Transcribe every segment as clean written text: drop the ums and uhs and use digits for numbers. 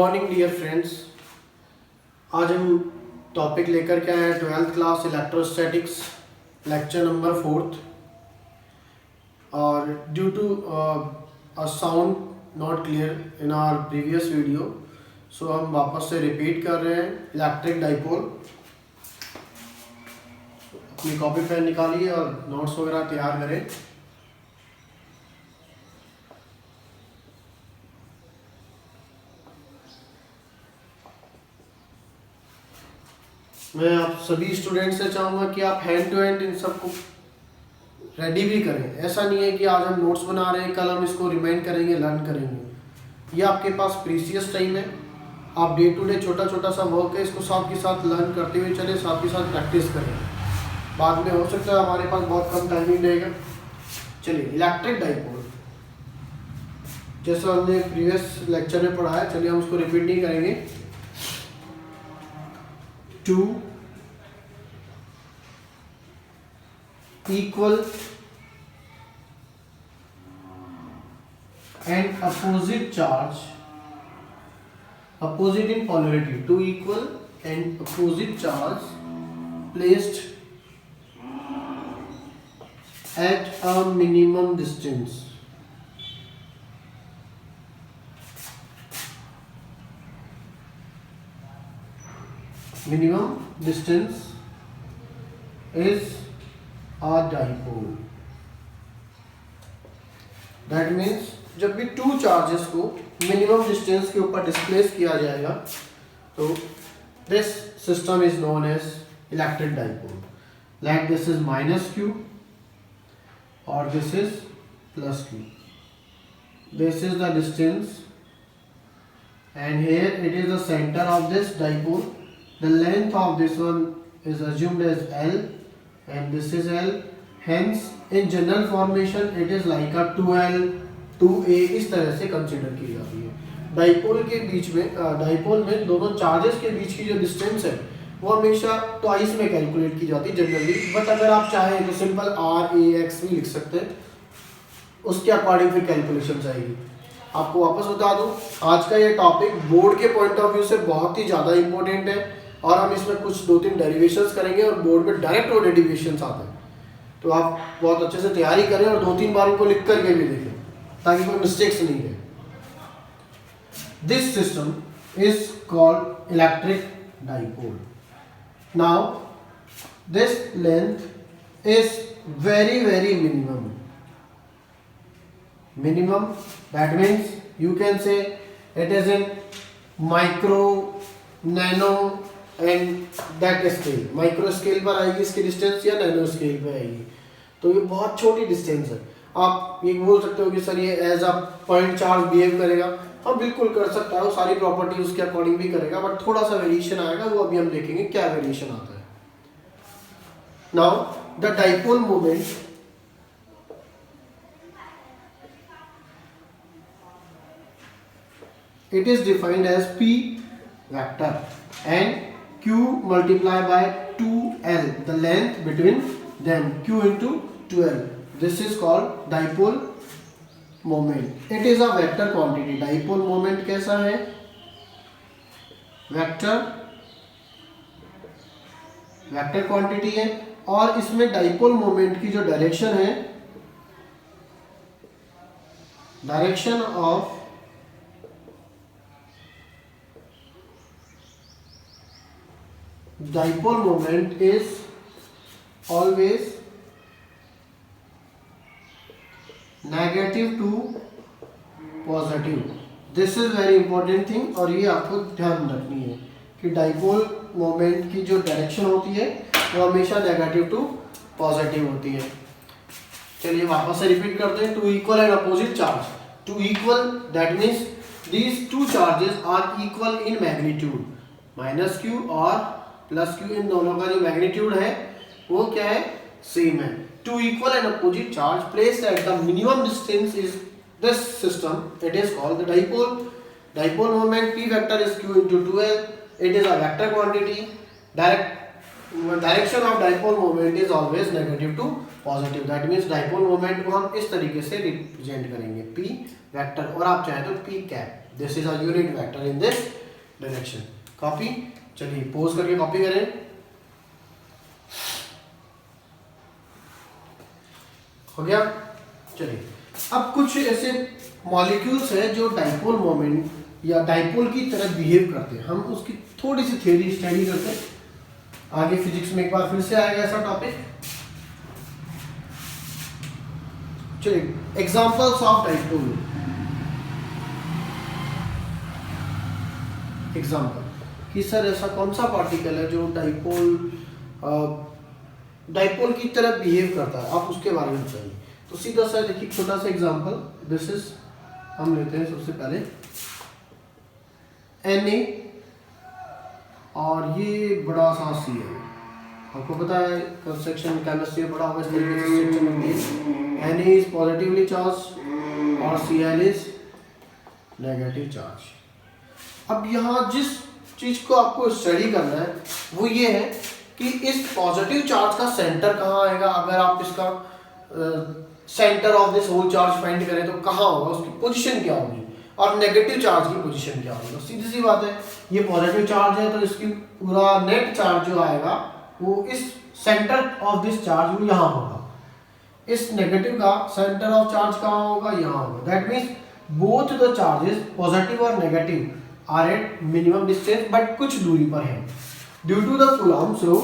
Morning dear friends. आज हम topic लेकर के आए हैं 12th class electrostatics lecture number 4th। और due to a sound not clear in our previous video, so हम वापस से रिपीट कर रहे हैं इलेक्ट्रिक डाइपोल। अपनी कॉपी पेन निकालिए और नोट्स वगैरह तैयार करें। मैं आप सभी स्टूडेंट्स से चाहूँगा कि आप हैंड टू हैंड इन सबको रेडी भी करें। ऐसा नहीं है कि आज हम नोट्स बना रहे हैं, कल हम इसको रिमाइंड करेंगे, लर्न करेंगे। ये आपके पास प्रीसियस टाइम है। आप डे टू डे छोटा छोटा सा वर्क है, इसको साथ के साथ लर्न करते हुए चले, साथ के साथ प्रैक्टिस करें। बाद में हो सकता है हमारे पास बहुत कम टाइमिंग रहेगा। चलिए, इलेक्ट्रिक डाइपोल जैसा हमने प्रीवियस लेक्चर में पढ़ा है, चलिए हम उसको रिपीट नहीं करेंगे। Two equal and opposite charge, opposite in polarity, two equal and opposite charge placed at a minimum distance. Minimum distance is a dipole. That means जब भी टू चार्जेस को मिनिमम डिस्टेंस के ऊपर डिस्प्लेस किया जाएगा तो this system is known as electric dipole. Like this is minus Q और this is plus Q. This is the distance and here it is the center of this dipole. The length of this one is assumed as L and this is L. Hence in general formation it is like a 2L 2A इस तरह से consider की जाती है। Dipole के बीच में dipole में दोनों चार्जेस के बीच की जो डिस्टेंस है वो हमेशा ट्वाइस में कैलकुलेट की जाती है जनरली। बट अगर आप चाहें तो सिंपल RAX भी लिख सकते हैं, उसके अकॉर्डिंग फिर कैलकुलेशन आएगी। आपको वापस बता दूं, आज का ये टॉपिक बोर्ड के पॉइंट ऑफ व्यू से बहुत ही ज़्यादा इंपॉर्टेंट है और हम इसमें कुछ 2-3 डेरिवेशंस करेंगे और बोर्ड में डायरेक्ट वो डेरिवेशंस आते हैं। तो आप बहुत अच्छे से तैयारी करें और 2-3 बार उनको लिख करके भी देखें ताकि कोई मिस्टेक्स नहीं रहे। This system is called electric dipole. Now this length is very very minimum. That means you can say it is in micro, nano and that scale. Micro scale पर आएगी इसकी डिस्टेंस या नैनो स्केल पर आएगी, तो ये बहुत छोटी डिस्टेंस है। आप ये बोल सकते हो कि सर ये as a point charge behave करेगा। हाँ, बिल्कुल कर सकता है, वो सारी प्रॉपर्टी उसके अकॉर्डिंग भी करेगा, बट थोड़ा सा वेरिएशन आएगा, वो अभी हम देखेंगे क्या वेरिएशन आता है। Now the dipole moment it is defined as P vector and Q multiplied by 2L, the length between them, Q into 2L. This is called dipole moment. It is a vector quantity. Dipole moment कैसा है? Vector quantity है और इसमें dipole moment की जो direction है, direction of dipole moment is always negative to positive. This is very important thing और ये आपको ध्यान रखनी है कि डाइपोल मोमेंट की जो डायरेक्शन होती है वो हमेशा नेगेटिव टू पॉजिटिव होती है। चलिए वापस से रिपीट करते हैं। Two equal and opposite charge. Two equal that means these two charges are equal in magnitude. Minus Q और प्लस क्यू, इन दोनों का जो मैग्नीट्यूड है वो क्या है? सेम है। Two equal and opposite charge placed at the minimum distance is this system, it is called the dipole. Dipole moment P vector is Q into 2L. It is a vector quantity. Direction of dipole moment is always negative to positive. That means dipole moment को हम इस तरीके से represent करेंगे P vector, और आप चाहें तो P cap. This is a unit vector in this direction. Copy, चलिए पोज करके कॉपी करें। हो गया। चलिए अब कुछ ऐसे मॉलिक्यूल्स हैं जो डाइपोल मोमेंट या डाइपोल की तरह बिहेव करते हैं, हम उसकी थोड़ी सी थ्योरी स्टडी करते हैं। आगे फिजिक्स में एक बार फिर से आएगा ऐसा टॉपिक। चलिए एग्जांपल्स ऑफ डाइपोल। एग्जांपल कि सर ऐसा कौन सा पार्टिकल है जो डाइपोल की तरह बिहेव करता है, आप उसके बारे में बताइए। तो सीधा सा देखिए छोटा सा एग्जांपल, दिस इज, हम लेते हैं सबसे पहले Na और ये बड़ा सा Cl। आपको पता है कंस्ट्रक्शन केमिस्ट्री बड़ा होगा, इस तरीके से स्ट्रक्चर बनती है। Na इज पॉजिटिवली चार्ज और Cl इज नेगेटिव चार्ज। अब यहाँ जिस चीज को आपको स्टडी करना है वो ये है कि इस पॉजिटिव चार्ज का सेंटर कहाँ आएगा। अगर आप इसका centre of this whole charge find करें तो कहाँ होगा, उसकी पोजीशन क्या होगी, और नेगेटिव चार्ज की पोजीशन क्या होगी। सीधी सी बात है, ये पॉजिटिव चार्ज है तो इसकी पूरा नेट चार्ज जो आएगा वो इस सेंटर ऑफ दिस चार्ज वो यहाँ होगा। इस नेगेटिव का सेंटर ऑफ चार्ज कहाँ होगा, यहाँ होगा। That means both the charges positive और negative are at minimum distance, but कुछ दूरी पर है। Due to the Coulomb's law,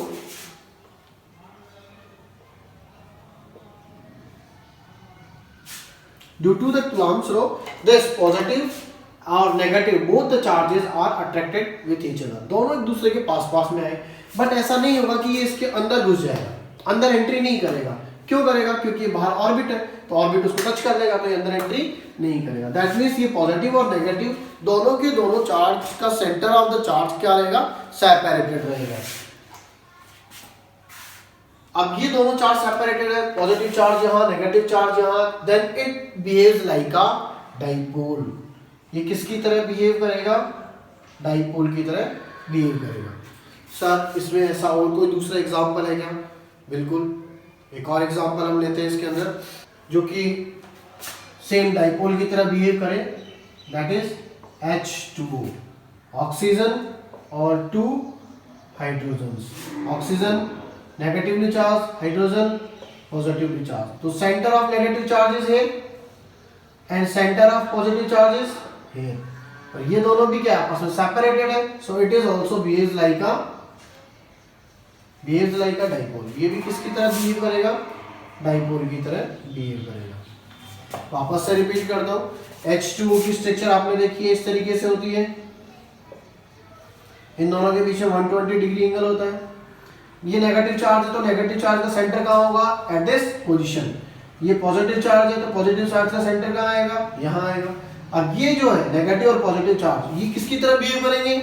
due to the Coulomb's law, this positive और negative both the charges are attracted with each other। दोनों एक दूसरे के पास पास में आए, बट ऐसा नहीं होगा कि ये इसके अंदर घुस जाएगा, अंदर एंट्री नहीं करेगा। क्यों करेगा, क्योंकि बाहर ऑर्बिट है तो ऑर्बिट उसको टच कर लेगा, तो ये अंदर एंट्री नहीं करेगा। दैट मीन्स ये पॉजिटिव और नेगेटिव दोनों के दोनों चार्ज का सेंटर ऑफ द चार्ज क्या रहेगा, सेपरेटेड रहेगा। अब ये दोनों चार्ज सेपरेटेड है, पॉजिटिव चार्ज यहाँ, नेगेटिव चार्ज यहाँ, then it behaves like a dipole. ये किसकी तरह बिहेव करेगा, डाइपोल की तरह बिहेव करेगा। सर इसमें ऐसा और कोई दूसरा एग्जांपल है क्या? बिल्कुल, एक और एग्जांपल हम लेते हैं इसके अंदर जो कि सेम डाइपोल की तरह बिहेव करे, दैट इज H2O, ऑक्सीजन और 2 hydrogens. Oxygen negatively charge, hydrogen positively charge. तो centre of negative charge is here and centre of positive charge is here. और ये दोनों भी क्या आपस में सेपरेटेड है, so it is also behaves like a dipole. ये भी किसकी तरह बिहेव करेगा, डाइपोल की तरह बिहेव करेगा। वापस से रिपीट करता हूं, H2O की स्ट्रक्चर आपने देखी है, इस तरीके से होती है। इन दोनों के बीच में 120 डिग्री एंगल होता है। ये नेगेटिव चार्ज है तो नेगेटिव चार्ज का सेंटर कहाँ होगा, एट दिस पोजीशन। ये पॉजिटिव चार्ज है तो पॉजिटिव चार्ज का सेंटर कहाँ आएगा, यहाँ आएगा। अब ये जो है नेगेटिव और पॉजिटिव चार्ज, ये किसकी तरह बिहेव करेंगे,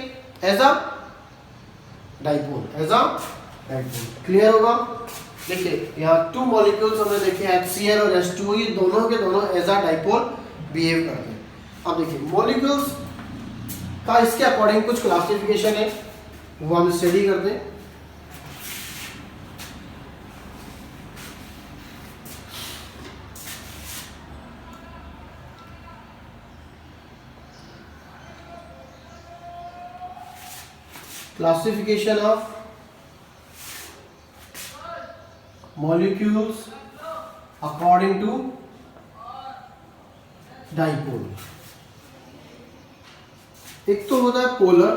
एज अ डाइपोल, क्लियर होगा। देखिए यहाँ 2 मॉलिक्यूल्स हमने देखे, HCl और H2O, ये दोनों के दोनों एज अ डाइपोल बिहेव करते हैं। अब देखिए मॉलिक्यूल्स का इसके अकॉर्डिंग कुछ क्लासिफिकेशन है, वो हम स्टडी करते हैं। Classification of molecules according to dipole। एक तो होता है पोलर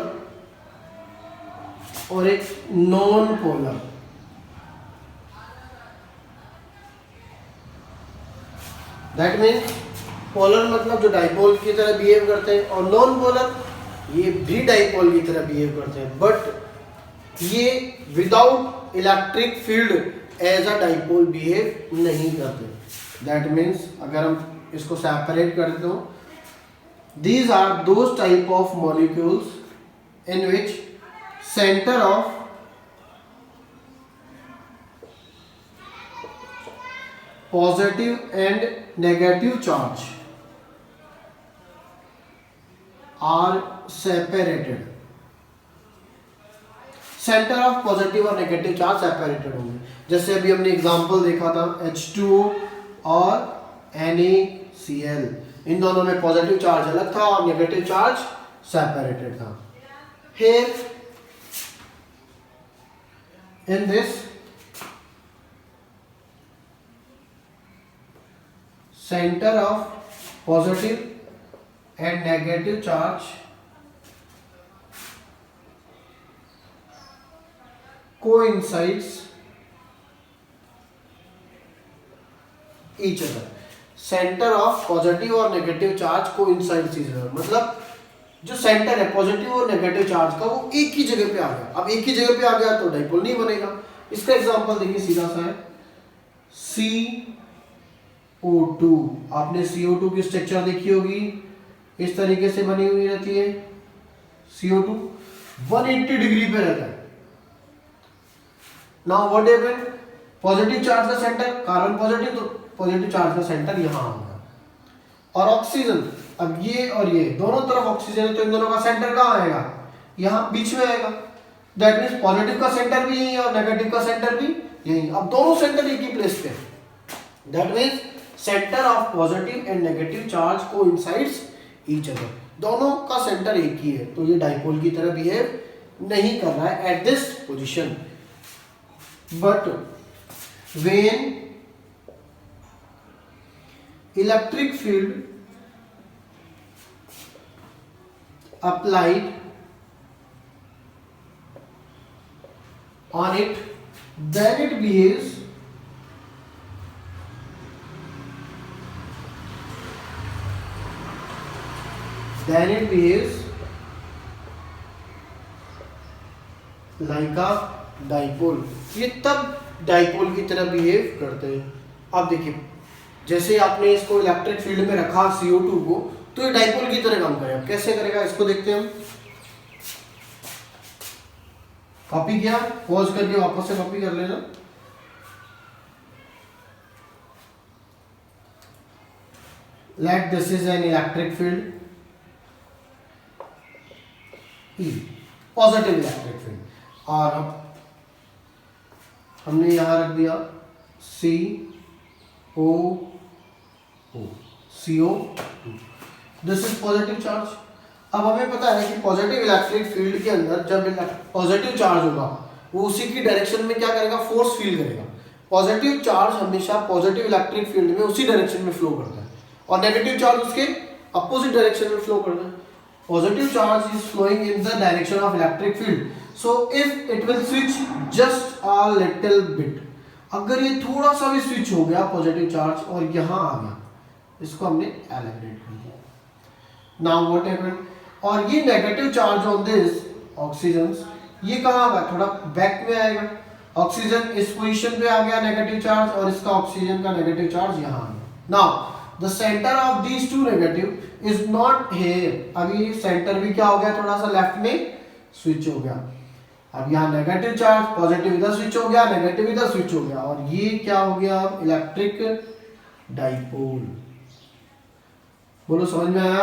और एक non polar. That means polar मतलब जो डाइपोल की तरह बिहेव करते हैं, और नॉन पोलर ये भी डाइपोल की तरह बिहेव करते हैं, बट ये without electric field as a dipole behave नहीं करते। दैट मीन्स अगर हम इसको सेपरेट कर दो, these are those type of molecules in which center of positive and negative charge are separated। Centre of positive और नेगेटिव चार्ज सेपरेटेड होंगे। जैसे अभी हमने एग्जांपल देखा था H2O और NaCl, इन दोनों में पॉजिटिव चार्ज अलग था और नेगेटिव चार्ज सेपरेटेड था। Here in this center of positive and negative charge coincides each other। Centre of positive और negative charge coincides each other, मतलब जो सेंटर है पॉजिटिव और नेगेटिव चार्ज का वो एक ही जगह पे आ गया। अब एक ही जगह पे आ गया तो डाइपोल नहीं बनेगा। इसका एग्जांपल देखिए, सीधा सा है CO2। आपने CO2 की स्ट्रक्चर देखी होगी, इस तरीके से बनी हुई रहती है। CO2 180 डिग्री पे रहता है। Now what happened, positive charge का सेंटर कार्बन पॉजिटिव, तो पॉजिटिव चार्ज का सेंटर यहां आ गया। और ऑक्सीजन, अब ये और ये दोनों तरफ ऑक्सीजन है तो इन दोनों का सेंटर कहां आएगा, यहां बीच में आएगा। दैट मींस पॉजिटिव का सेंटर भी यही है और नेगेटिव का सेंटर भी यही। अब दोनों सेंटर एक ही प्लेस पे है। That means centre of positive and negative charge coincides each other. दोनों का सेंटर एक ही है, तो ये डाइपोल की तरह बिहेव नहीं कर रहा है at this position. But when electric field applied on it, then it behaves like a dipole। ये तब डाइपोल की तरह बिहेव करते हैं। अब देखिए, जैसे आपने इसको इलेक्ट्रिक फील्ड में रखा CO2 को, तो ये डाइपोल की तरह काम करेगा। कैसे करेगा इसको देखते हैं हम। कॉपी किया, पॉज करके वापस से कॉपी कर लेना। Let this is an electric field E, positive electric field, और हमने यहां रख दिया CO2। This is positive charge. अब हमें पता है कि पॉजिटिव इलेक्ट्रिक फील्ड के अंदर जब पॉजिटिव चार्ज होगा वो उसी की डायरेक्शन में क्या करेगा, फोर्स फील करेगा। पॉजिटिव चार्ज हमेशा पॉजिटिव इलेक्ट्रिक फील्ड में उसी डायरेक्शन में फ्लो करता है और नेगेटिव चार्ज उसके अपोजिट डायरेक्शन में फ्लो करता है। Positive charge is flowing in the direction of electric field, so if it will switch just a little bit, अगर ये थोड़ा सा भी स्विच हो गया पॉजिटिव चार्ज और यहां आ गया, इसको हमने एलिमिनेट कर दिया। नाउ व्हाट हैपेंड, और ये negative charge on this oxygen ये कहां आएगा, थोड़ा बैक में आएगा। ऑक्सीजन इस पोजीशन पे आ गया नेगेटिव चार्ज और इसका ऑक्सीजन का नेगेटिव चार्ज यहां आ गया। Now the centre of these two negative is not here. अभी सेंटर भी क्या हो गया, थोड़ा सा लेफ्ट में स्विच हो गया। अब यहाँ नेगेटिव चार्ज, पॉजिटिव इधर स्विच हो गया, नेगेटिव इधर स्विच हो गया, और ये क्या हो गया, इलेक्ट्रिक डाइपोल। बोलो समझ में आया।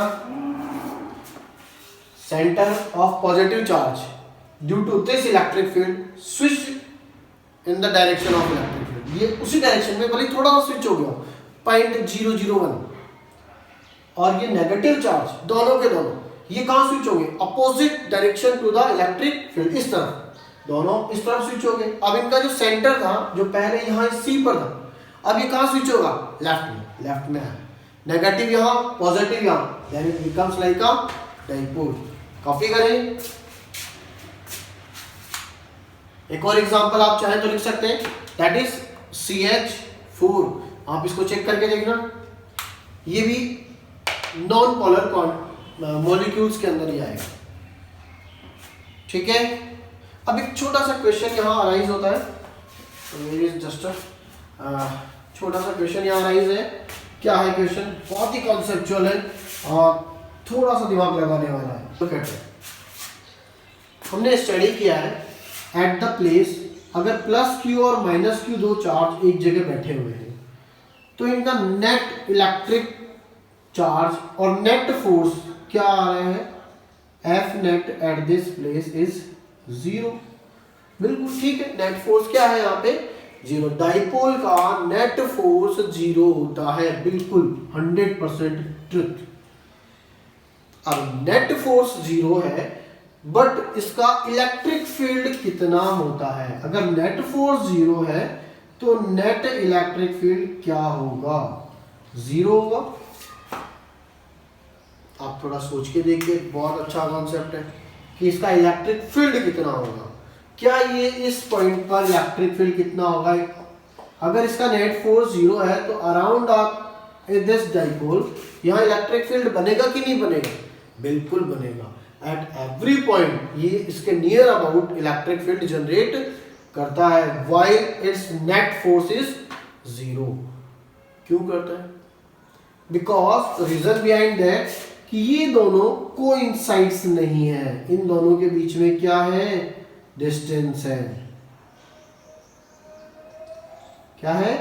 Centre of positive charge due to this electric field switch in the direction of electric field, ये उसी डायरेक्शन में भले थोड़ा सा स्विच हो गया 0.001, और ये नेगेटिव चार्ज दोनों के दोनों ये कहां स्विच हो गए, opposite direction to the electric field, इस तरफ, दोनों इस तरफ स्विच हो गए। अब इनका जो सेंटर था जो पहले यहाँ C पर था, अब ये कहां स्विच होगा, लेफ्ट में है। नेगेटिव यहाँ, पॉजिटिव यहाँ, then it becomes like a dipole. Copy करें। एक और एग्जांपल आप चाहें तो लिख सकते हैं, दैट इज CH4। आप इसको चेक करके देखना, ये भी नॉन पोलर मॉलिक्यूल्स के अंदर ही आएगा। ठीक है। अब एक छोटा सा क्वेश्चन यहाँ अराइज होता है, जस्ट छोटा सा क्वेश्चन यहाँ अराइज है। क्या है क्वेश्चन, बहुत ही कॉन्सेप्चुअल है और थोड़ा सा दिमाग लगाने वाला है। तो कहते हैं, हमने स्टडी किया है एट द प्लेस, अगर +Q और -Q दो चार्ज एक जगह बैठे हुए हैं तो इनका नेट इलेक्ट्रिक चार्ज और नेट फोर्स क्या आ रहे हैं, F net at this place is 0। बिल्कुल ठीक है, नेट फोर्स क्या है यहाँ पे जीरो। डाइपोल का नेट फोर्स जीरो होता है, बिल्कुल 100% ट्रुथ। अब नेट फोर्स जीरो है, बट इसका इलेक्ट्रिक फील्ड कितना होता है? अगर नेट फोर्स जीरो है तो नेट इलेक्ट्रिक फील्ड क्या होगा? जीरो होगा। आप थोड़ा सोच के देखिए, बहुत अच्छा कॉन्सेप्ट है कि इसका इलेक्ट्रिक फील्ड कितना होगा। क्या ये इस पॉइंट पर इलेक्ट्रिक फील्ड कितना होगा? अगर इसका नेट फोर्स जीरो है तो अराउंड आप दिस डाइपोल यहाँ इलेक्ट्रिक फील्ड बनेगा कि नहीं बनेगा? बिल्कुल बनेगा। एट एवरी पॉइंट ये इसके near about electric field generate करता है, while it's net force is zero. क्यों करता है? बिकॉज रीजन बिहाइंड दैट कि ये दोनों कोइंसाइड्स नहीं है, इन दोनों के बीच में क्या है? डिस्टेंस है। क्या है?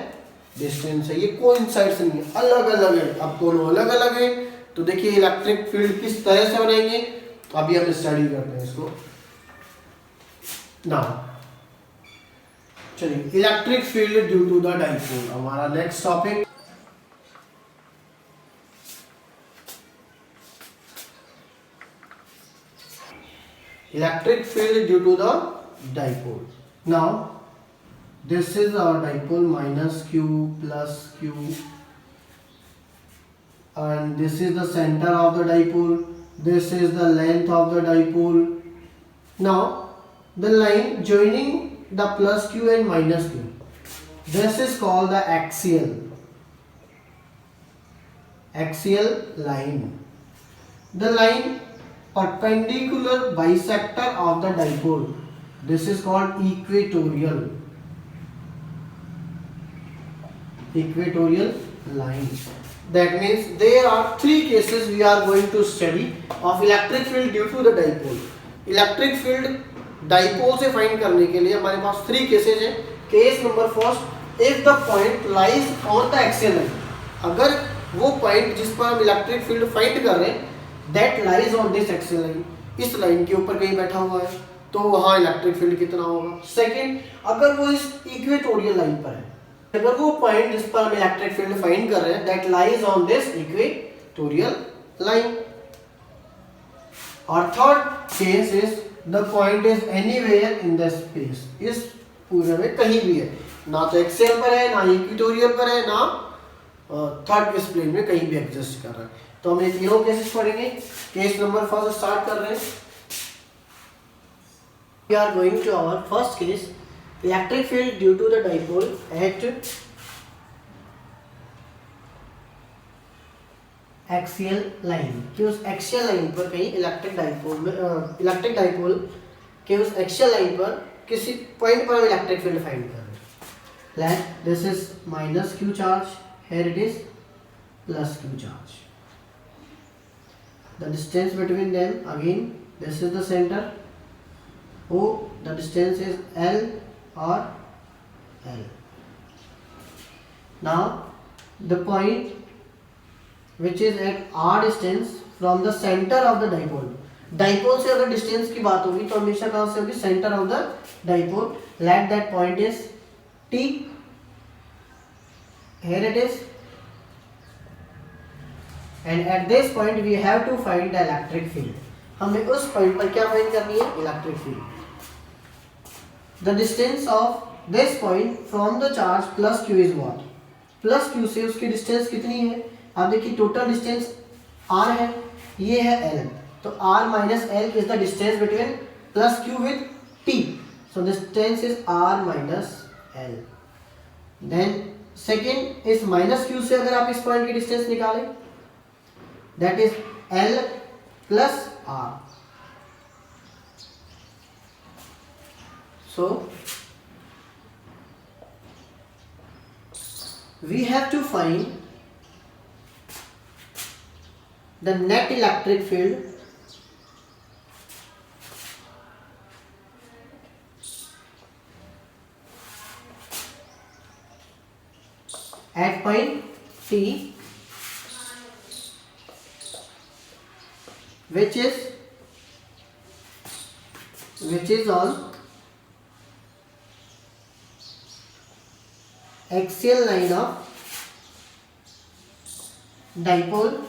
डिस्टेंस है। ये कोइंसाइड्स नहीं है, अलग अलग है। अब दोनों अलग अलग है तो देखिए इलेक्ट्रिक फील्ड किस तरह से बनाएंगे, तो अभी हम स्टडी करते हैं इसको। नाउ चलिए, electric field due to the dipole हमारा next topic. Electric field due to the dipole. Now this is our dipole, minus q plus q, and this is the center of the dipole, this is the length of the dipole. Now the line joining the plus q and minus q, this is called the axial line. The line perpendicular bisector of the dipole, this is called equatorial line. That means there are three cases we are going to study of electric field due to the dipole. Electric field dipole से find करने के लिए हमारे पास three cases हैं। Case number first, if the point lies on the axial line, अगर वो point जिस पर हम इलेक्ट्रिक फील्ड फाइंड कर रहे हैं that lies on this axial line, इस लाइन के ऊपर कहीं बैठा हुआ है, तो वहां इलेक्ट्रिक फील्ड कितना होगा? सेकंड, अगर वो इस इक्वेटोरियल लाइन पर है, अगर वो पॉइंट जिस पर हम इलेक्ट्रिक फील्ड फाइंड कर रहे हैं that lies on this equatorial line. और third case is the point is anywhere in the space, इस पूरे में कहीं भी है, ना तो एक्सियल पर है, ना इक्वेटोरियल पर है, ना थर्ड इस प्लेन में कहीं भी एग्जिस्ट कर रहा है। तो हम ये तीनों केसेस पढ़ेंगे। केस नंबर फर्स्ट स्टार्ट कर रहे हैं। We are going to our first case, electric field due to the dipole at axial line, कि उस एक्सियल लाइन पर कहीं इलेक्ट्रिक डाइपोल के उस एक्सियल लाइन पर किसी पॉइंट पर हम इलेक्ट्रिक फील्ड फाइंड कर रहे हैं। Let this is minus Q charge, here it is plus Q charge. The distance between them, again this is the center O, the distance is L or L. Now the point which is at r distance from the center of the dipole, dipole से अगर distance की बात होगी तो हमेशा कहाँ से होगी? center of the dipole. Let that point is T, here it is, and at this point we have to find the electric field. हमें उस पॉइंट पर क्या फाइंड करनी है? Electric field. The distance of this point from the charge plus q is what? Plus q से उसकी distance कितनी है? आप देखिए टोटल डिस्टेंस r है, ये है l, तो r minus l is the distance between plus q with t. So distance is r minus l. Then second is minus q से अगर आप इस पॉइंट की डिस्टेंस निकालें that is L plus R. So we have to find the net electric field at point T, which is on axial line of dipole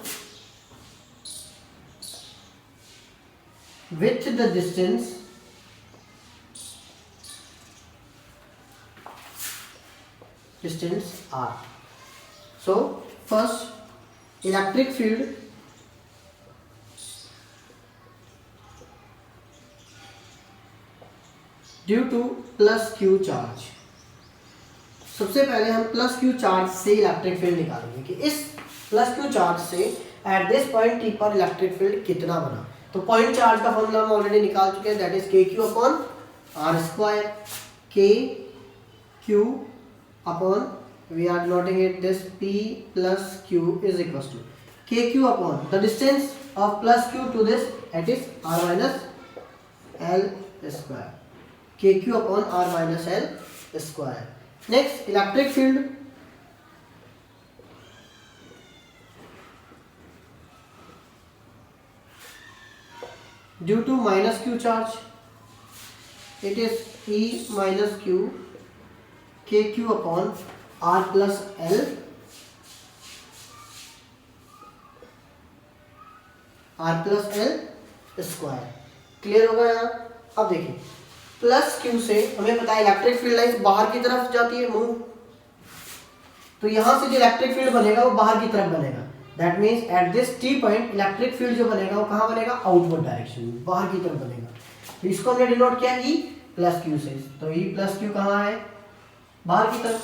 with the distance r. So first electric field due to plus Q charge. सबसे पहले हम plus Q charge से electric field निकालेंगे कि इस plus Q charge से at this point T पर electric field कितना बना। तो पॉइंट चार्ज का फॉर्मूला हम ऑलरेडी निकाल चुके हैं, that is K Q upon R square. K Q upon we are noting it this P plus Q is equal to K Q upon the distance of plus Q to this at is R minus L square. K Q upon R minus L square. Next electric field due to minus Q charge, it is E minus Q K Q upon R plus L square. Clear होगा यहाँ। अब देखिए plus Q से हमें पता है electric field lines बाहर की तरफ जाती है मूव, तो यहां से जो इलेक्ट्रिक फील्ड बनेगा वो बाहर की तरफ बनेगा। That means at this T point electric field जो बनेगा वो कहां बनेगा, आउटवर्ड डायरेक्शन में, बाहर की तरफ बनेगा। तो इसको हमने डिनोट किया E प्लस क्यू से। तो E प्लस क्यू कहां है, बाहर की तरफ।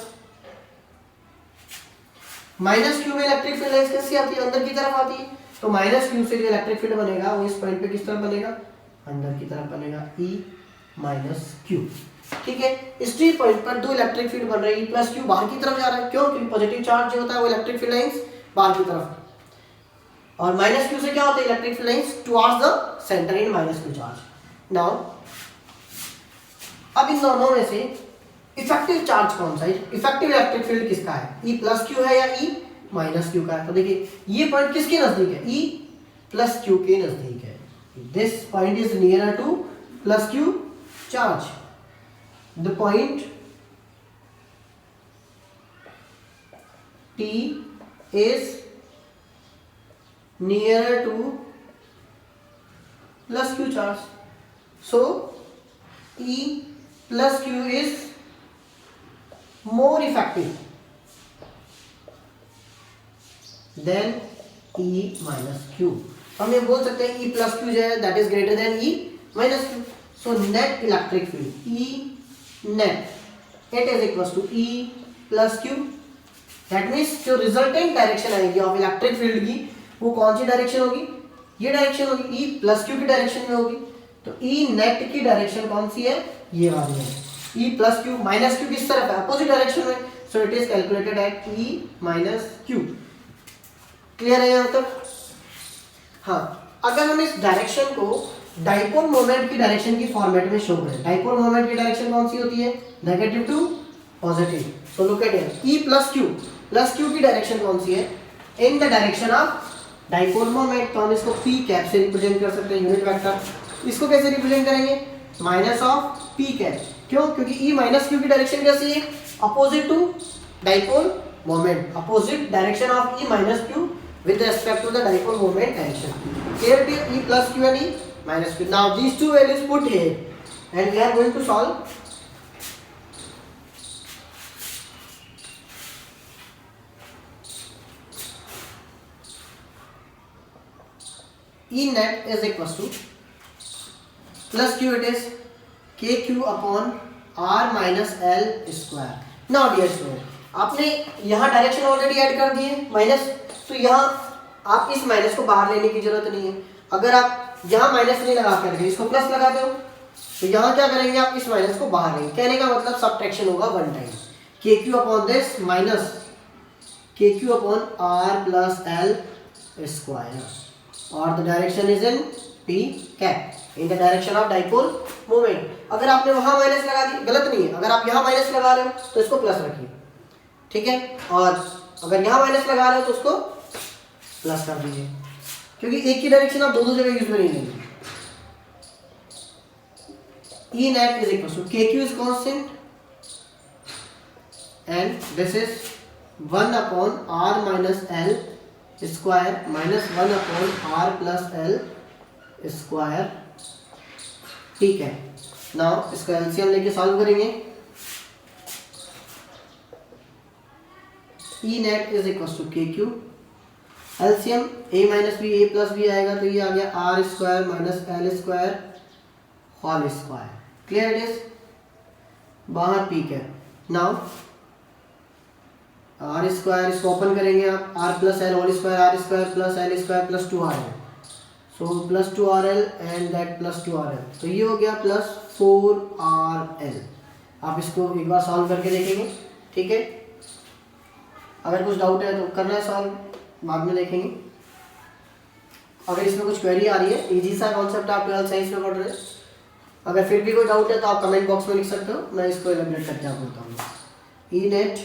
माइनस क्यू में इलेक्ट्रिक फील्ड लाइंस कैसी आती है, अंदर की तरफ आती है। तो माइनस क्यू से जो इलेक्ट्रिक फील्ड बनेगा वो इस पॉइंट पे किस तरफ बनेगा, अंदर की तरफ बनेगा, E माइनस क्यू। ठीक है, इस टी पॉइंट पर दो इलेक्ट्रिक फील्ड बन रही है, प्लस क्यू बाहर की तरफ जा रहा है। क्यों, क्योंकि पॉजिटिव चार्ज जो होता है वो इलेक्ट्रिक फील्ड लाइंस बाहर की तरफ, और माइनस क्यू से क्या होता है, electric field lines towards the centre in minus Q charge. Now अब इन दोनों में से इफेक्टिव चार्ज कौन सा है, इफेक्टिव इलेक्ट्रिक फील्ड किसका है, E प्लस क्यू है या E माइनस क्यू का है। तो देखिए ये पॉइंट किसके नजदीक है, E प्लस क्यू के नजदीक है। This point is nearer to plus Q charge. The point T is nearer to plus Q charge. So E plus Q is more effective than E minus Q. हम ये बोल सकते हैं E plus Q जो है that is greater than E minus Q. So net electric field E net it is equals to E plus Q. That means जो resultant direction आएगी of electric field की वो कौन सी डायरेक्शन होगी, ये direction होगी, E प्लस Q की direction में होगी। तो E net की डायरेक्शन कौन सी है, ये वाली है। E plus Q minus Q किस तरफ है, अपोजिट डायरेक्शन में। So it is calculated at E minus Q। Clear है यहाँ तक। हाँ, अगर हम इस डायरेक्शन को डाइपोल मोमेंट की डायरेक्शन की फॉर्मेट में शो करें, डाइपोल मोमेंट की डायरेक्शन कौन सी होती है, negative to positive. So look at here, E plus Q की डायरेक्शन कौन सी है, in the direction of dipole moment. तो हम इसको P कैप से रिप्रेजेंट कर सकते हैं, यूनिट वेक्टर। इसको कैसे रिप्रेजेंट करेंगे, माइनस ऑफ P कैप। क्यों, क्योंकि E माइनस Q की डायरेक्शन कैसी है, opposite to dipole moment, opposite direction of E minus Q with respect to the dipole moment direction. Here it is E plus Q and E minus Q. Now these two values put here and we are going to solve. E net is equals to plus Q, it is KQ upon R minus L square. Now dear student, आपने यहाँ direction already add कर दी है minus, तो यहाँ आप इस minus को बाहर लेने की जरूरत नहीं है। अगर आप यहाँ माइनस नहीं लगा करके इसको प्लस लगा दो, तो यहाँ क्या करेंगे, आप इस माइनस को बाहर लेंगे। कहने का मतलब सब्ट्रैक्शन होगा one time, K Q upon this minus K Q upon R plus L square, और the direction is in P cap, in the direction of dipole moment. अगर आपने वहाँ माइनस लगा दी, गलत नहीं है, अगर आप यहाँ माइनस लगा रहे हो तो इसको प्लस रखिए, ठीक है, और अगर यहाँ माइनस लगा रहे हो तो उसको प्लस कर दीजिए, क्योंकि एक की डायरेक्शन आप दो जगह यूज में नहीं लेंगे। E net is equal to KQ is constant, and this is 1 upon R minus L square minus 1 upon R plus L square. ठीक है, नाउ इसका एलसीएम लेके सॉल्व करेंगे। E net is equal to K Q, LCM A minus B A plus B आएगा तो ये आ गया R square minus L square whole square. Clear it is, बाहर पीक है। नाउ आर स्क्वायर इसको ओपन करेंगे आप, R plus L whole square, R square plus L square plus 2rl, so plus 2rl and that plus 2rl, तो ये हो गया प्लस 4rl। आप इसको एक बार सॉल्व करके देखेंगे। ठीक है, अगर कुछ डाउट है तो करना है सॉल्व, बाद में देखेंगे। अगर इसमें कुछ क्वेरी आ रही है, इजी सा कॉन्सेप्ट, आप 12th साइंस में पढ़ रहे हैं, अगर फिर भी कोई डाउट है तो आप कमेंट बॉक्स में लिख सकते हो, मैं इसको एलिमिनेट करके आपको बताऊंगा। E net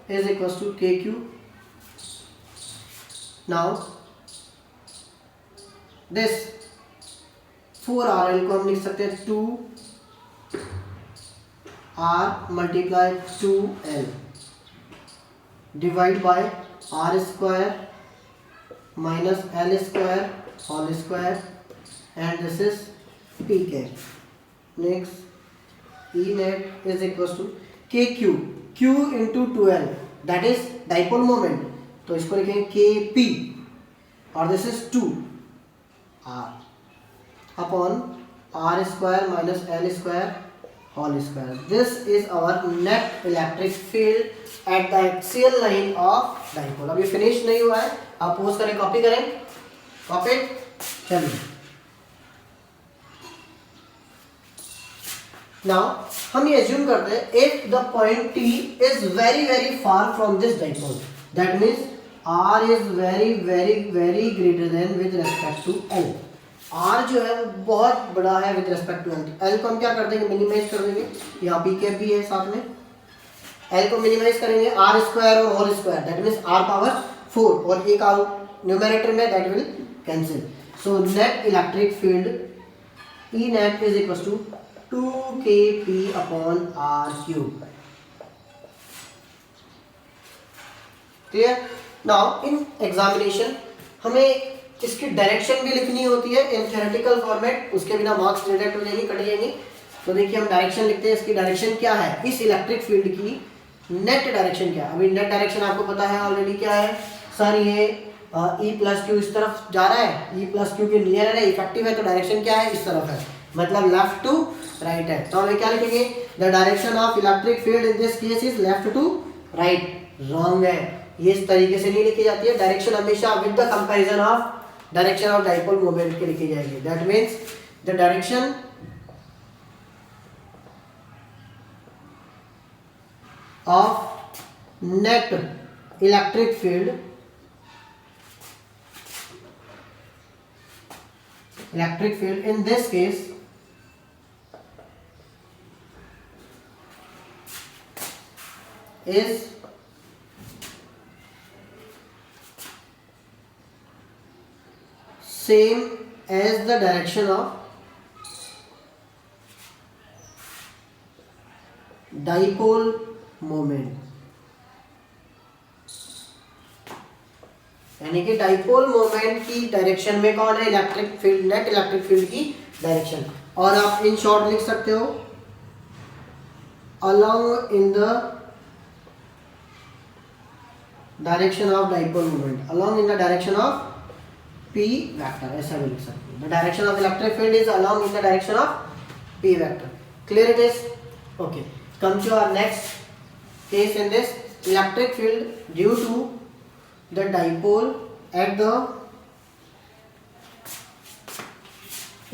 is equal to K Q. Now this 4rl को हम लिख सकते हैं 2r multiply 2l divide by R square minus L square whole square and this is P K. Next E net is equal to K Q, Q into 2l that is dipole moment, तो इसको लिखेंगे K P और this is 2 R upon R square minus L square whole square. This is our net electric field at the axial line of dipole. अब ये finish नहीं हुआ है, आप पोज करें, कॉपी करें, कॉपी। चलिए नाउ हम ये एज्यूम करते हैं if the point T is very far from this dipole, that means R is very greater than with respect to L। R जो है वो बहुत बड़ा है with respect to L। L को हम क्या कर देंगे, मिनिमाइज कर देंगे, यहाँ पी कैप भी है साथ में, L को मिनिमाइज करेंगे, आर स्क्वायर और whole square that means r power 4 और एक न्यूमरेटर में that will cancel. So net electric field E net is equal to 2kp upon r cube. Clear. Now in examination हमें इसकी direction भी लिखनी होती है इन थ्योरेटिकल फॉर्मेट, उसके बिना मार्क्स डिडक्ट हो जाएंगे, कट जाएंगे। तो देखिए हम डायरेक्शन लिखते हैं, इसकी डायरेक्शन क्या है, इस इलेक्ट्रिक फील्ड की नेट डायरेक्शन क्या है। अभी नेट डायरेक्शन आपको पता है ऑलरेडी, क्या है सर, ये E प्लस क्यू इस तरफ जा रहा है, E प्लस क्यू के नियर है, इफेक्टिव है, तो डायरेक्शन क्या है, इस तरफ है, मतलब लेफ्ट टू राइट है। तो हमें क्या लिखेंगे, the direction of electric field in this case is left to right. Wrong है, ये इस तरीके से नहीं लिखी जाती है, डायरेक्शन हमेशा with the comparison of direction of dipole moment के लिखी जाएगी। That means the direction of net electric field in this case is same as the direction of dipole moment, यानी कि डाइपोल मोमेंट की डायरेक्शन में कौन है, electric field, net electric field की डायरेक्शन। और आप इन शॉर्ट लिख सकते हो along in the direction of dipole moment, along in the direction of P vector, ऐसा भी लिख सकते हो। The direction of electric field is along in the direction of P vector. Clear it is, okay. Come to our next case in this, electric field due to the dipole at the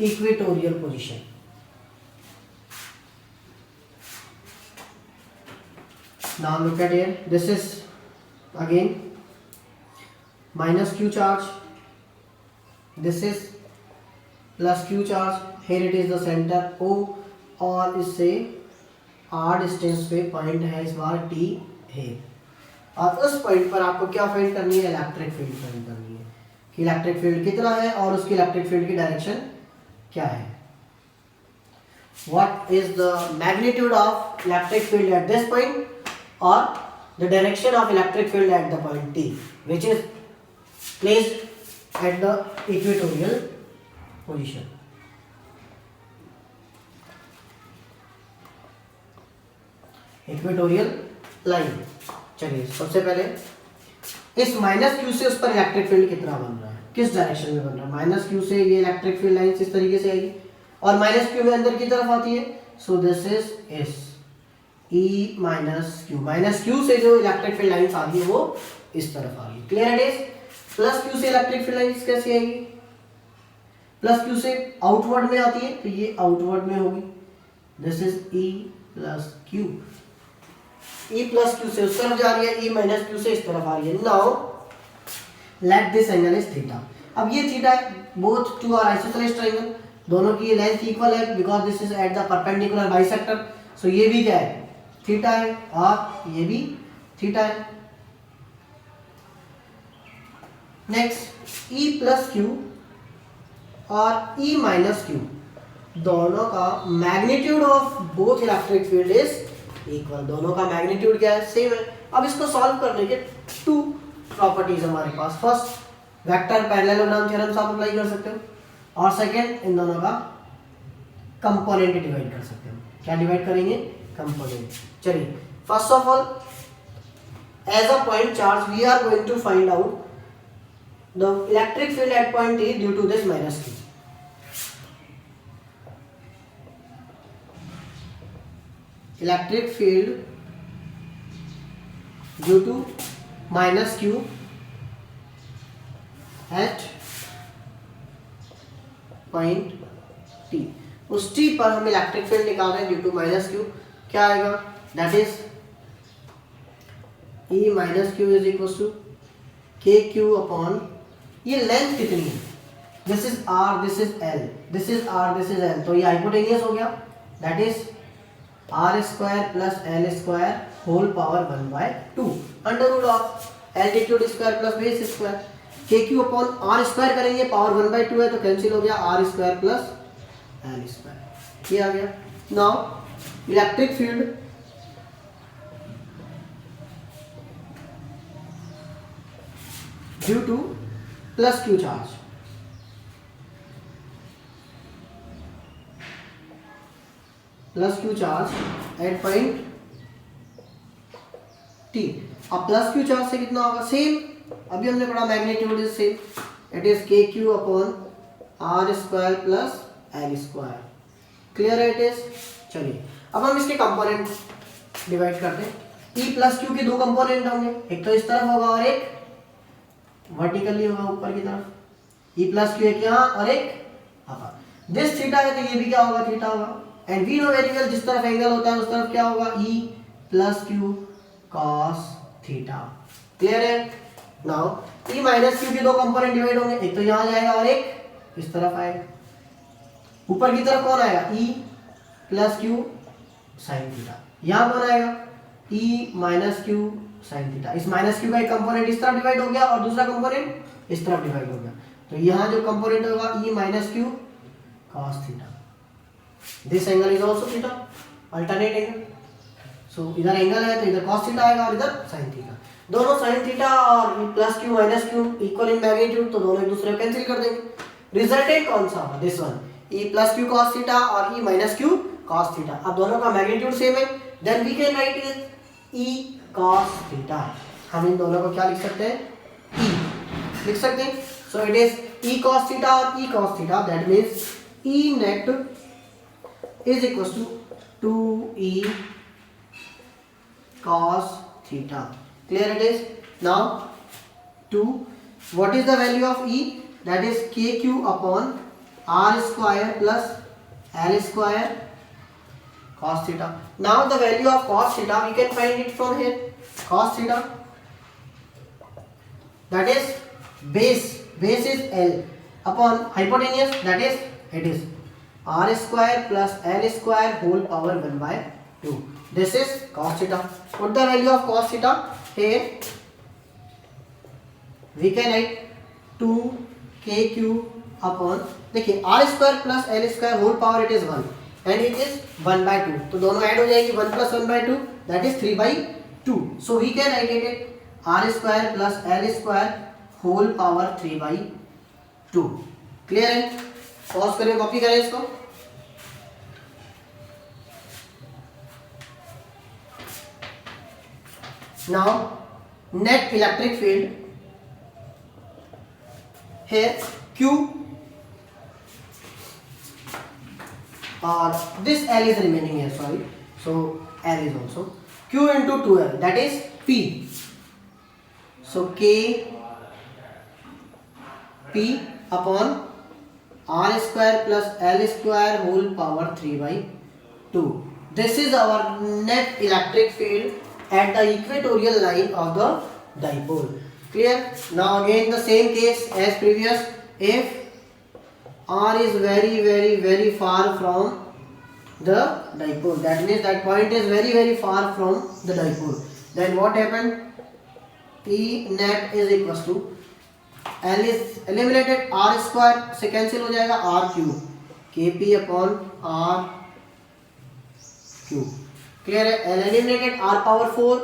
equatorial position. Now look at here, this is again minus q charge, this is plus q charge, here it is the center O और इससे r distance पे point है इस बार T है, और उस point पर आपको क्या फाइंड करनी है, इलेक्ट्रिक फील्ड फाइंड करनी है कि इलेक्ट्रिक फील्ड कितना है और उसकी इलेक्ट्रिक फील्ड की डायरेक्शन क्या है। what is the magnitude of electric field at this point, or the direction of electric field at the point T, which is placed at the equatorial position. Equatorial line. चलिए सबसे पहले इस minus Q से उस पर electric field कितना बन रहा है, किस डायरेक्शन में बन रहा है। माइनस क्यू से ये इलेक्ट्रिक फील्ड लाइन इस तरीके से आएगी और माइनस क्यू में अंदर की तरफ आती है, so this is S E minus Q. Minus Q से जो इलेक्ट्रिक फील्ड लाइन आ रही है वो इस तरफ आ रही है। Clear it is. Plus Q से इलेक्ट्रिक फील्ड लाइन कैसे आएगी, प्लस क्यू से आउटवर्ड में आती है तो ये आउटवर्ड में होगी, this is E plus Q. E plus Q से उस तरफ जा रही है, E माइनस क्यू से इस तरफ आ रही है। Now let this angle is theta. अब ये थीटा है, both two are isosceles triangle, दोनों की लेंथ इक्वल है because this is at the perpendicular bisector. So ये भी क्या है, थीटा है और ये भी थीटा है। नेक्स्ट E प्लस क्यू और E माइनस क्यू दोनों का magnitude of both electric field is equal. दोनों का मैग्नीट्यूड क्या है, सेम है। अब इसको सॉल्व करने के टू प्रॉपर्टीज हमारे पास। फर्स्ट वेक्टर पैरेललोग्राम थ्योरम आप अप्लाई कर सकते हो और सेकंड इन दोनों का कंपोनेंट डिवाइड कर सकते हो। क्या डिवाइड करेंगे, कंपोनेंट। चलिए first of all as a point charge we are going to find out the electric field at point E due to this minus Q. Electric field due to minus Q at point T। उस T पर हम electric field निकाल रहे हैं due to minus Q. क्या आएगा, that is E minus Q is equal to K Q upon, ये length कितनी है, this is R, this is L, this is R, this is L, तो ये हाइपोटेनियस हो गया, that is R square plus L square whole power 1/2 under root of altitude square plus base square. K Q upon R square करेंगे, power 1/2 है तो cancel हो गया, R square plus L square, ये आ गया। Now electric field due to plus Q charge, plus Q charge at point T। अब plus Q charge से कितना होगा, सेम अभी हमने पढ़ा magnitude is same, it is K Q upon R square plus L square. Clear है it is. चलिए अब हम इसके कंपोनेंट डिवाइड करते हैं। E प्लस क्यू के दो कंपोनेंट होंगे, एक तो इस तरफ होगा और एक वर्टिकली होगा ऊपर की तरफ। E प्लस क्यू एक यहाँ और एक यहाँ। दिस थीटा है तो ये भी क्या होगा, थीटा होगा। And we know very well जिस तरफ एंगल होता है उस तरफ क्या होगा, E plus Q cos theta. Clear है। नाउ E माइनस क्यू के दो कंपोनेंट डिवाइड होंगे, एक तो यहाँ जाएगा और एक इस तरफ आएगा। ऊपर की तरफ कौन आएगा, E plus Q sine theta, यहाँ कौन आएगा, E minus Q sine theta. इस माइनस क्यू का एक कंपोनेंट इस तरफ डिवाइड हो गया और दूसरा कंपोनेंट इस तरफ डिवाइड हो गया, तो यहाँ जो कंपोनेंट होगा E minus Q cos theta. This angle is also theta, alternate angle. So इधर एंगल है तो इधर cos थीटा आएगा और इधर sin थीटा। दोनों sin थीटा और plus Q minus Q equal in magnitude, तो दोनों एक दूसरे को कैंसिल कर देंगे। रिजल्टेंट कौन सा होगा, this one, E plus Q cos theta और E minus Q cos theta. अब दोनों का मैग्नीट्यूड सेम है, then we can write it E cos theta. हम इन दोनों को क्या लिख सकते हैं, E लिख सकते हैं। सो it is E cos theta और E cos theta, that means E net is equals to 2E cos theta. Clear it is. Now 2, what is the value of E, that is kq upon r square plus l square cos theta. Now the value of cos theta we can find it from here, cos theta, that is base is L upon hypotenuse, that is it is r square plus l square whole power 1/2. This is cos theta. Put the value of cos theta here. We can write 2 kq upon, देखिए r square plus l square whole power it is 1, and it is 1/2, तो दोनों add हो जाएगी, 1 + 1/2 that is 3/2. So we can write it r² + l² whole power 3/2. Clear है? Pause करें, copy करें इसको. Now net electric field here Q or this L is remaining here, sorry, so L is also Q into 2L, that is P. So K P upon r² + l² whole power 3/2. This is our net electric field at the equatorial line of the dipole. Clear? Now again the same case as previous. If r is very far from the dipole, that means that point is very far from the dipole, then what happened? E net is equals to L is eliminated, r² से cancel हो जाएगा, r³ kp upon r³. Clear है? L eliminated, r power 4,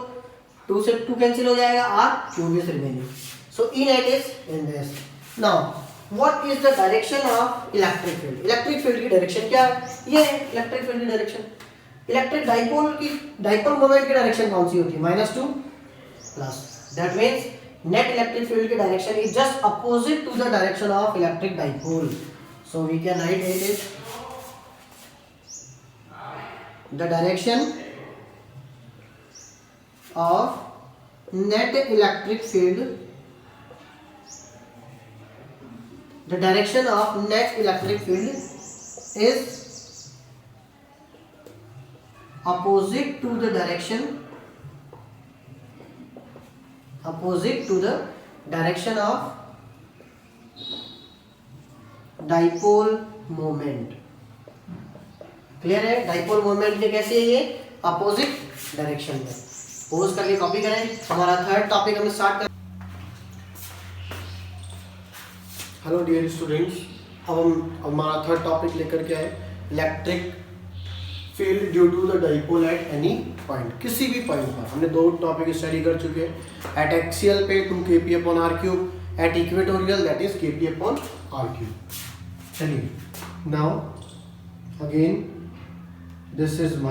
2 से 2 cancel हो जाएगा, r³ is remaining. So E net is in this. Now what is the direction of electric field? Electric field की direction क्या है? ये है इलेक्ट्रिक फील्ड की डायरेक्शन. इलेक्ट्रिक डाइपोल मोमेंट की डायरेक्शन कौन सी होती है? -2 plus. That means net electric field की direction is just opposite to the direction of electric dipole. So we can write it is the direction of net electric field, the direction of net electric field is opposite to the direction of dipole moment. Clear है? Dipole moment के कैसे है ये? Opposite direction में. Pause करके copy करें. हमारा third topic हम स्टार्ट करें. हेलो डियर स्टूडेंट्स, अब हम हमारा थर्ड टॉपिक लेकर के आए, electric field due to the dipole at any point. किसी भी पॉइंट पर हमने 2 टॉपिक स्टडी कर चुके हैं. एट एक्सियल पे 2 kp/r³, at equatorial that is kp/r³. चलिए, now again this is -q,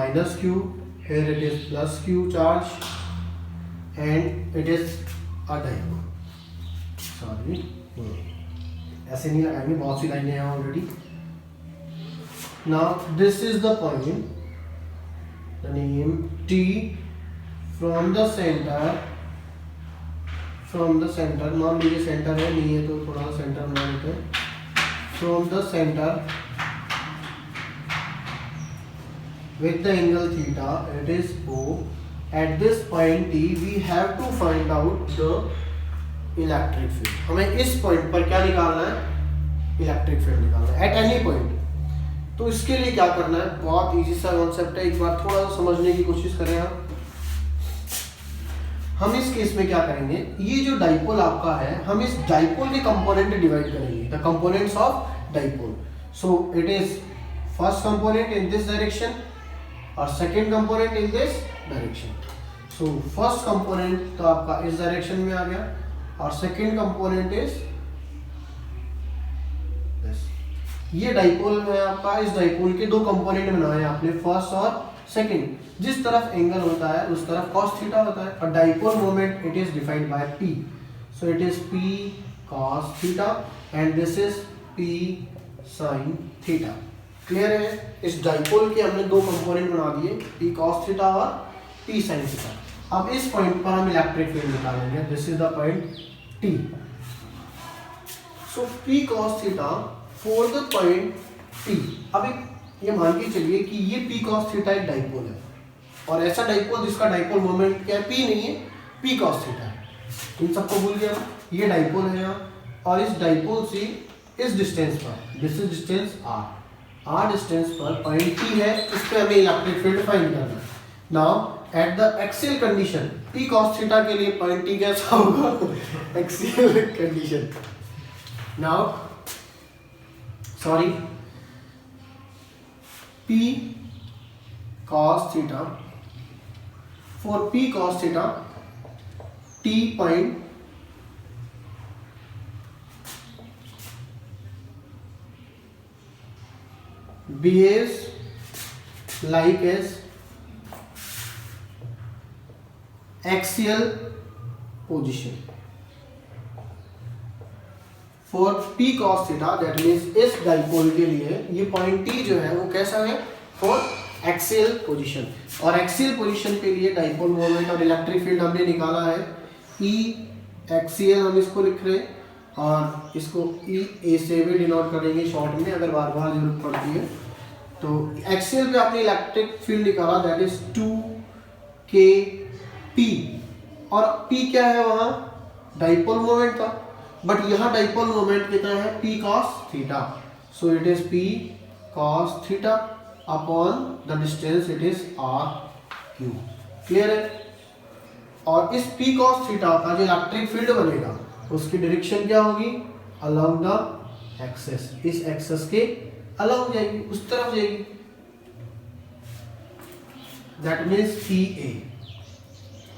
here it is +q charge and it is a dipole. Sorry, ऐसे नहीं लगाएंगे, बहुत सी लाइनें हैं already. Now this is the point, the name T from the center, मान लीजिए centre है, नहीं है तो थोड़ा सेंटर मान लेते हैं. From the center with the angle theta, it is O. At this point T we have to find out the electric field. हमें इस पॉइंट पर क्या निकालना है? इलेक्ट्रिक फील्ड निकालना है एट एनी पॉइंट. तो इसके लिए क्या करना है? बहुत इजी सा कॉन्सेप्ट है, एक बार थोड़ा सा समझने की कोशिश करें आप. हम इस केस में क्या करेंगे? ये जो डाइपोल आपका है, हम इस डाइपोल के कंपोनेंट डिवाइड करेंगे, the components of dipole. So it is first component in this direction और second component in this direction. So first component तो आपका इस डायरेक्शन में आ गया और सेकेंड कंपोनेंट इज दिस. ये डाइपोल में आपका, इस डाइपोल के 2 कंपोनेंट बनाए आपने, फर्स्ट और सेकेंड. जिस तरफ एंगल होता है उस तरफ cos थीटा होता है और dipole moment it is defined bye p. So it is p cos theta and this is p sin theta. Clear है? इस डाइपोल के हमने 2 कंपोनेंट बना दिए, p cos थीटा और p sin थीटा. अब इस पॉइंट पर हम इलेक्ट्रिक फील्ड निकालेंगे. This is the point T. So p cos theta for the point T. अभी ये मान के चलिए कि ये p cos थीटा एक डाइपोल है और ऐसा डाइपोल जिसका डाइपोल मोमेंट क्या है? p नहीं है, p cos थीटा है. इन सबको भूल गया. ये डाइपोल है यहाँ और इस डाइपोल से इस डिस्टेंस पर, this is distance r distance पर पॉइंट P है, इस पे हमें इलेक्ट्रिक फील्ड फाइंड करना है. Now at the axial condition P cos theta के लिए पॉइंट T कैसा होगा? Axial condition. Now sorry, P cos theta, for P cos theta, T point behaves like as axial position. For P cos theta, that means इस dipole के लिए ये point T जो है वो कैसा है, फॉर एक्सियल पोजीशन. और एक्सियल पोजीशन के लिए डाइपोल मोमेंट और इलेक्ट्रिक फील्ड हमने निकाला है E एक्सियल, हम इसको लिख रहे हैं और इसको E A से भी डिनोट करेंगे शॉर्ट में अगर बार बार जरूरत पड़ती है. तो एक्सियल पे आपने इलेक्ट्रिक फील्ड निकाला, दैट इज 2kP. और P क्या है, वहाँ डाइपोल मोमेंट था, बट यहाँ डाइपोल मोमेंट कितना है, P cos theta. So it is P cos theta upon the distance, it is RQ. Clear है. और इस P cos थीटा का जो इलेक्ट्रिक फील्ड बनेगा उसकी डायरेक्शन क्या होगी, अलोंग द एक्सेस, इस एक्सेस के अलग जाएगी, उस तरफ जाएगी. That means EA.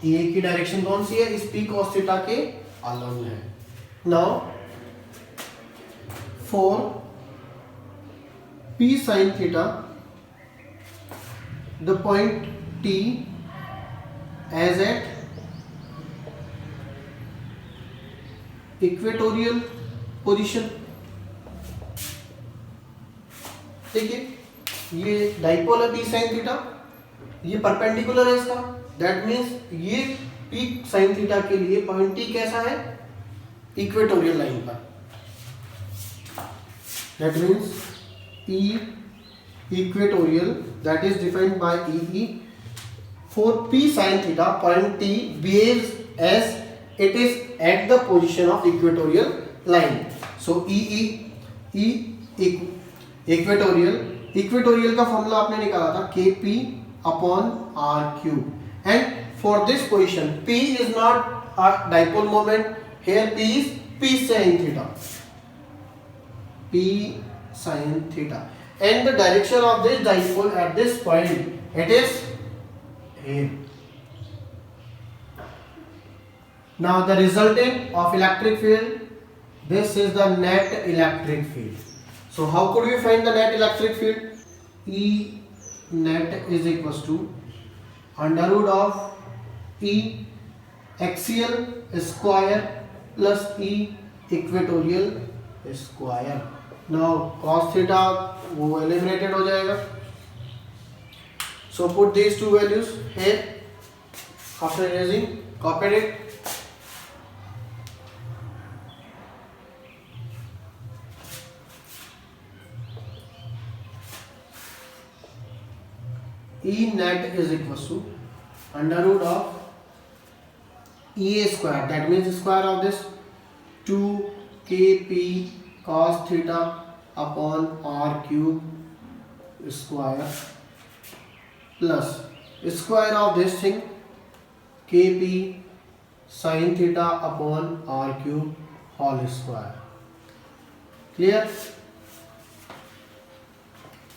EA की डायरेक्शन कौन सी है, इस P cos थीटा के अलग है. Now for P sin theta, the point T as at equatorial position. देखिए ये डाइपोल है P sin थीटा, ये परपेंडिकुलर है इसका, दैट मीन्स ये P sin थीटा के लिए पॉइंट T कैसा है, इक्वेटोरियल लाइन पर. That means E equatorial, that is defined by EE. For P sin theta, point T behaves as it is at the position of equatorial line. So E equatorial का formula आपने निकाला था KP upon RQ. And for this position P is not a dipole moment, here P is P sin theta. P sin theta. And the direction of this dipole at this point, it is here. Now the resultant of electric field, this is the net electric field. So how could we find the net electric field? E net is equals to under root of E axial square plus E equatorial square. Now cos theta वो eliminated हो जाएगा. So put these two values here. After erasing, copy it. E net is equals to under root of EA square, that means square of this 2kP cos theta upon R cube square plus square of this thing kP sin theta upon R cube whole square. Clear?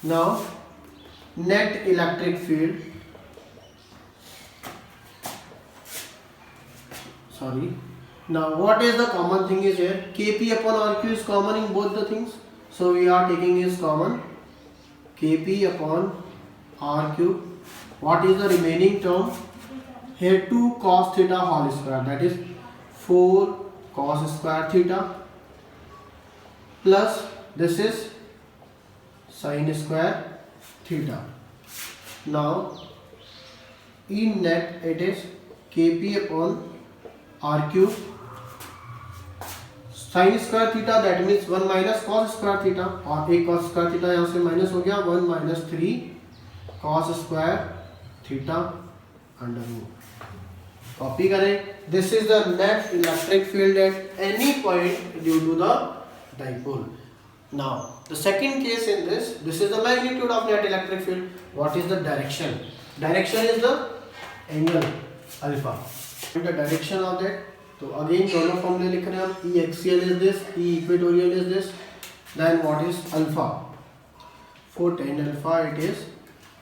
Now net electric field, now what is the common thing is here, kP upon RQ is common in both the things, so we are taking is common kP upon RQ. What is the remaining term here, 2 cos theta whole square, that is 4 cos square theta plus this is sin square theta. Now in net it is kP upon R cube sin square theta, that means 1 minus cos square theta, और एक cos square theta यहाँ से minus हो गया, 1 minus 3 cos square theta under root. Copy करें. This is the net electric field at any point due to the dipole. Now the second case in this is the magnitude of net electric field. What is the direction? Direction is the angle alpha. The direction of that, तो again दोनों फॉर्मूले लिख रहे हैं हम. E axial is this, E equatorial is this, then what is alpha? for tan alpha it is,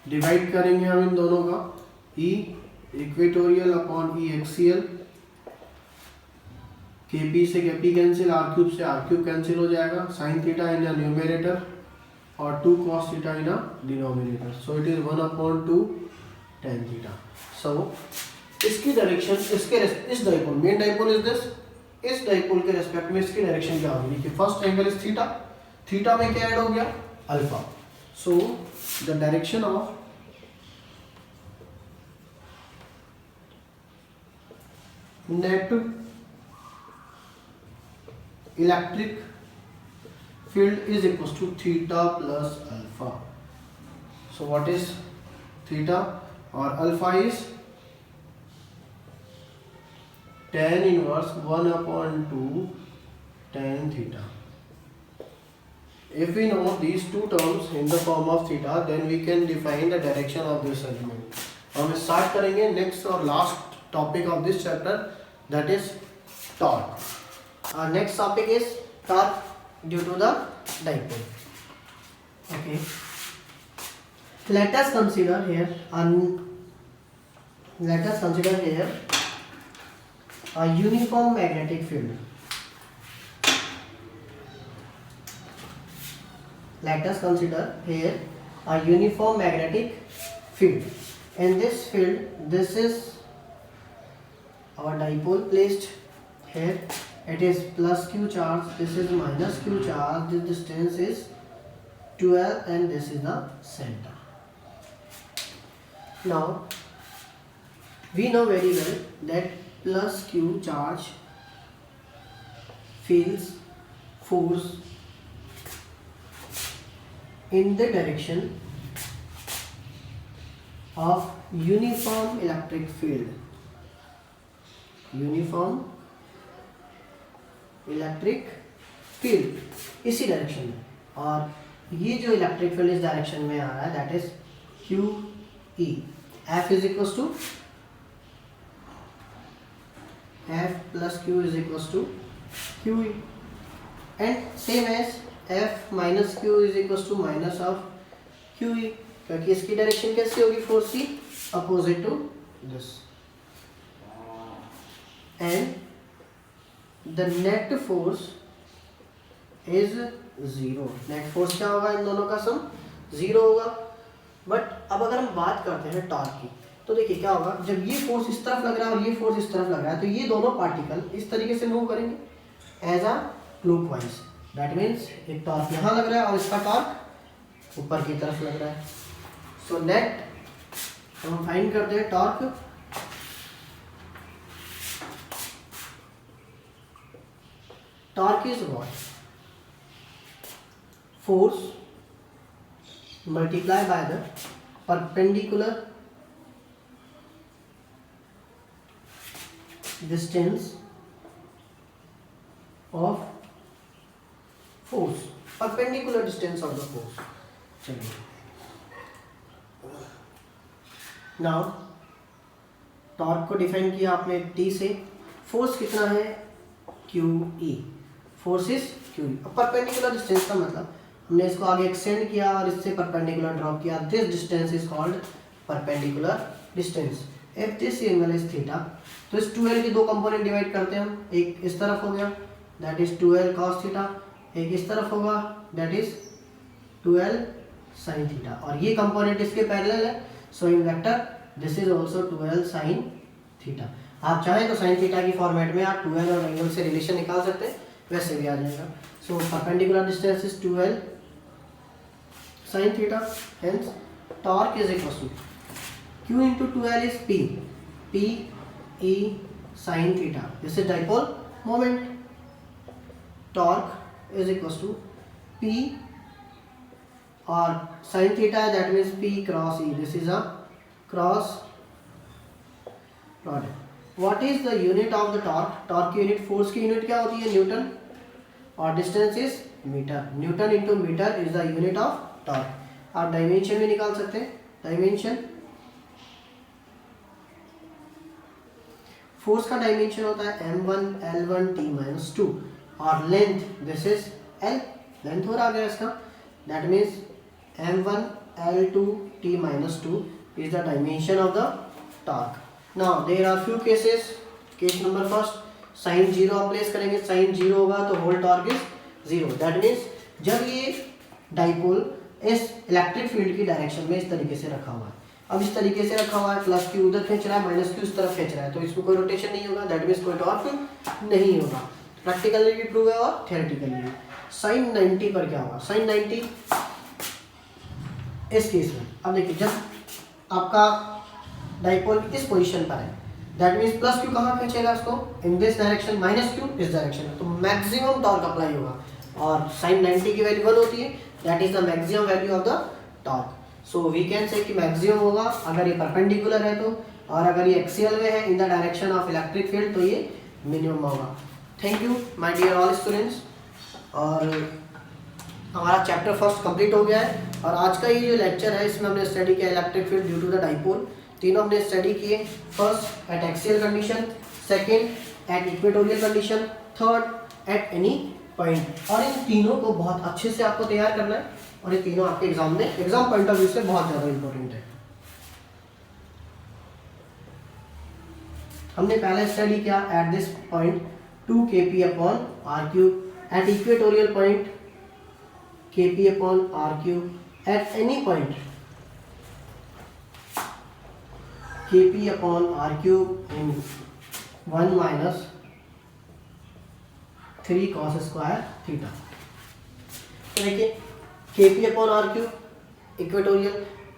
divide करेंगे हम इन दोनों का, E equatorial upon E axial, K P से K P cancel, R cube से आर क्यूब कैंसिल हो जाएगा, sine theta in a numerator और 2 cos theta in a denominator, so it is 1/2 tan theta. So इसकी direction इसके इस dipole, main dipole is this, इस dipole के respect में इसकी डायरेक्शन क्या होगी कि first angle is theta, theta में क्या ऐड हो गया alpha, so the direction of net electric field is equals to theta plus alpha. So what is theta or alpha is tan inverse 1/2 tan theta. If we know these two terms in the form of theta, then we can define the direction of this element. हम start करेंगे next और last topic of this chapter, that is torque. Our next topic is torque due to the dipole. Okay, let us consider here a uniform magnetic field. Let us consider here a uniform magnetic field. In this field, this is our dipole placed here. It is plus q charge, this is minus q charge, this distance is 12 and this is the center. Now we know very well that plus q charge feels force in the direction of uniform electric field. Uniform electric field इसी direction में, और ये जो electric field इस direction में आ रहा है that is Q E, F is equals to F plus Q is equals to Q E, and same as F minus Q is equals to minus of Q E, क्योंकि इसकी डायरेक्शन कैसी होगी फोर्स की opposite to this, and the net force is 0. Net force क्या होगा, इन दोनों का सम 0 होगा। बट अब अगर हम बात करते हैं टॉर्क की, तो देखिए क्या होगा, जब ये फोर्स इस तरफ लग रहा है और ये फोर्स इस तरफ लग रहा है, तो ये दोनों पार्टिकल इस तरीके से मूव करेंगे as a clockwise. That means एक टॉर्क यहाँ लग रहा है और इसका टॉर्क ऊपर की तरफ लग रहा है। सो नेट हम फाइंड करते हैं torque, torque is what? Force multiplied by the perpendicular distance of force, perpendicular distance of the force. चलिए, now torque को डिफाइन किया आपने T से, फोर्स कितना है QE, फोर्स इज क्यू। अब परपेंडिकुलर डिस्टेंस का मतलब हमने इसको आगे एक्सटेंड किया और इससे परपेंडिकुलर ड्रॉप किया, this distance is called perpendicular distance. If this angle is theta, तो इस 2l के दो कंपोनेंट डिवाइड करते हैं हम, एक इस तरफ हो गया that is 2l cos theta, एक इस तरफ होगा that is 2l sin theta, और ये कंपोनेंट इसके पैरेलल है, so in vector this is also 2l sin theta. आप चाहें तो sin थीटा की फॉर्मेट में आप 2l और एंगल से रिलेशन निकाल सकते हैं, वैसे भी आ जाएगा। So perpendicular distance is 2l sin theta, hence torque is equal to q into 2l is p e sin theta, this is dipole moment. Torque is equal to p और sin theta that means p cross e, this is a cross product. What is the unit of the torque? Torque की unit, force की unit क्या होती है newton, और distance is metre, newton into metre is the unit of torque. आप dimension भी निकाल सकते हैं, डायमेंशन फोर्स का डायमेंशन होता है m1 l1 t -2, और length this is l, length हो रहा है इसका, that means m1 L2 t minus 2 is the dimension of the torque. Now there are few cases. Case number first, sin 0 आप place करेंगे, sin 0 होगा तो whole torque is 0. That means जब ये डाइपोल इस इलेक्ट्रिक फील्ड की direction में इस तरीके से रखा हुआ है, अब इस तरीके से रखा हुआ है, प्लस क्यू उधर खींच रहा है, माइनस क्यू इस तरफ खींच रहा है, तो इसमें कोई रोटेशन नहीं होगा. दैट मीन्स कोई टॉर्क नहीं होगा. प्रैक्टिकली भी प्रूव है और थियोरेटिकली भी. साइन 90 पर क्या होगा? साइन 90 इस केस में, अब देखिए जब आपका डाइपोल इस पोजीशन पर है, दैट मीन्स प्लस क्यू कहाँ खींचेगा इसको? इन दिस डायरेक्शन, माइनस क्यू इस डायरेक्शन में, तो मैक्सिमम टॉर्क अप्लाई होगा. और साइन 90 की वैल्यू 1 होती है, that is the maximum value of the torque. So we can say कि मैक्सिमम होगा अगर ये परपेंडिकुलर है तो, और अगर ये एक्सियल में है in the direction of electric field तो ये मिनिमम होगा. Thank you my dear all students. और हमारा चैप्टर फर्स्ट कंप्लीट हो गया है, और आज का ये जो लेक्चर है इसमें हमने स्टडी किया electric field due to the dipole. तीनों हमने स्टडी किए. First at axial condition, second at equatorial condition, third at any point. और इन तीनों को बहुत अच्छे से आपको तैयार करना है, और ये तीनों आपके एग्जाम में, एग्जाम पॉइंट ऑफ व्यू से बहुत ज़्यादा इंपॉर्टेंट है. हमने पहले स्टडी किया at this point 2 kp upon R cube, at equatorial point kp upon R cube, at any point kp upon R cube in 1 माइनस 3 cos स्क्वायर थीटा. तो देखिए kp upon R cube equatorial,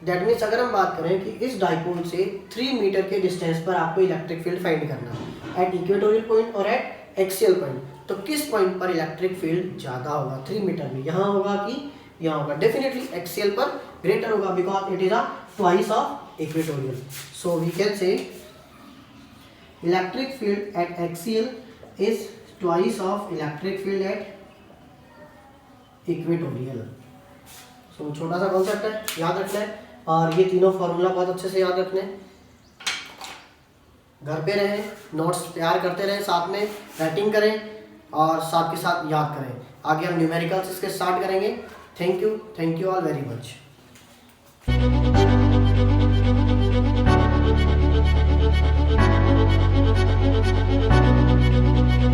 that means अगर हम बात करें कि इस dipole से 3 मीटर के डिस्टेंस पर आपको इलेक्ट्रिक फील्ड फाइंड करना है एट इक्वेटोरियल पॉइंट और एट एक्सियल पॉइंट, तो किस पॉइंट पर इलेक्ट्रिक फील्ड ज़्यादा होगा 3 मीटर में? यहाँ होगा कि यहाँ होगा? डेफिनेटली एक्सियल पर ग्रेटर होगा, because it is a twice of equatorial. So we can say electric field at axial is twice of electric field at equatorial. So छोटा सा कॉन्सेप्ट है, याद रखना है, और ये तीनों फॉर्मूला बहुत अच्छे से याद रखने हैं. घर पे रहें, नोट्स तैयार करते रहें, साथ में राइटिंग करें और साथ के साथ याद करें. आगे हम न्यूमेरिकल्स इसके स्टार्ट करेंगे. Thank you all very much.